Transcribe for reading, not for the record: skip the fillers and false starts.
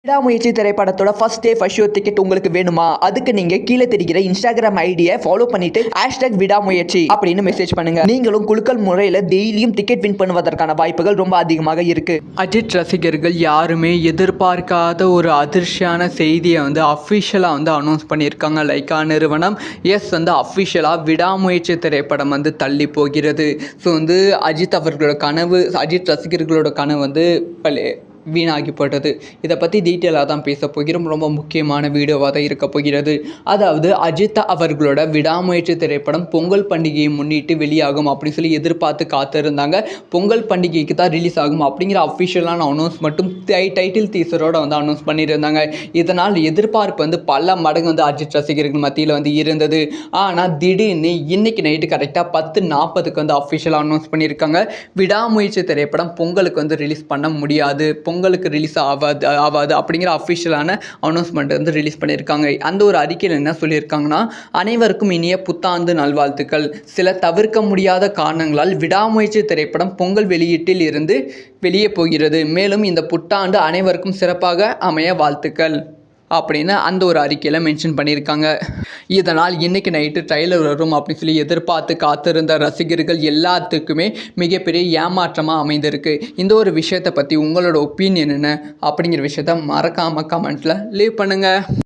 விடாமுயற்சி திரைப்படத்தோட first day first show ticket உங்களுக்கு வேணுமா? அதுக்கு நீங்க கீழே தெரிகிற இன்ஸ்டாகிராம் ஐடியை ஃபாலோ பண்ணிட்டு #விடாமுயற்சி அப்படின்னு மெசேஜ் பண்ணுங்க. நீங்களும் குலுக்கல் முறையில் டெய்லியும் டிக்கெட் வின் பண்ணுவதற்கான வாய்ப்புகள் ரொம்ப அதிகமாக இருக்கு. அஜித் ரசிகர்கள் யாருமே எதிர்பார்க்காத ஒரு அதிர்ச்சியான செய்தியை அஃபிஷியலாக அனௌன்ஸ் பண்ணியிருக்காங்க. லைக்கா நிறுவனம் அஃபிஷியலாக விடாமுயற்சி திரைப்படம் தள்ளி போகிறது. ஸோ அஜித் அவர்களோட கனவு, அஜித் ரசிகர்களோட கனவு வீணாகிப்பட்டது. இதை பற்றி டீட்டெயிலாக தான் பேச போகிறோம். ரொம்ப முக்கியமான வீடியோவாக தான் இருக்க போகிறது. அதாவது அஜித் அவர்களோட விடாமுயற்சி திரைப்படம் பொங்கல் பண்டிகையை முன்னிட்டு வெளியாகும் அப்படின்னு சொல்லி எதிர்பார்த்து காத்திருந்தாங்க. பொங்கல் பண்டிகைக்கு தான் ரிலீஸ் ஆகும் அப்படிங்கிற அஃபிஷியலான அனௌன்ஸ் மட்டும் டைட்டில் டீசரோட அனௌன்ஸ் பண்ணியிருந்தாங்க. இதனால் எதிர்பார்ப்பு பல மடங்கு அஜித் ரசிகர்கள் மத்தியில் இருந்தது. ஆனால் திடீர்னு இன்னைக்கு நைட்டு கரெக்டாக 10:40க்கு அஃபிஷியலாக அனௌன்ஸ் பண்ணியிருக்காங்க. விடாமுயற்சி திரைப்படம் பொங்கலுக்கு ரிலீஸ் பண்ண முடியாது, பொங்கலுக்கு ரிலீஸ் ஆகாது அப்படிங்கிற அஃபிஷியலான அனௌன்ஸ்மெண்ட் ரிலீஸ் பண்ணியிருக்காங்க. அந்த ஒரு அறிக்கையில் என்ன சொல்லியிருக்காங்கன்னா, அனைவருக்கும் இனிய புத்தாண்டு நல்வாழ்த்துக்கள். சில தவிர்க்க முடியாத காரணங்களால் விடாமுயற்சி திரைப்படம் பொங்கல் வெளியீட்டில் இருந்து வெளியே போகிறது. மேலும் இந்த புத்தாண்டு அனைவருக்கும் சிறப்பாக அமைய வாழ்த்துக்கள் அப்படின்னு அந்த ஒரு அறிக்கையில் மென்ஷன் பண்ணியிருக்காங்க. இதனால் இன்றைக்கி நைட்டு ட்ரைலர் வரும் அப்படின்னு சொல்லி எதிர்பார்த்து காத்திருந்த ரசிகர்கள் எல்லாத்துக்குமே மிகப்பெரிய ஏமாற்றமாக அமைந்திருக்கு. இந்த ஒரு விஷயத்தை பற்றி உங்களோட ஒப்பீனியன் என்ன அப்படிங்கிற விஷயத்த மறக்காமல் கமெண்ட்டில் லீவ் பண்ணுங்கள்.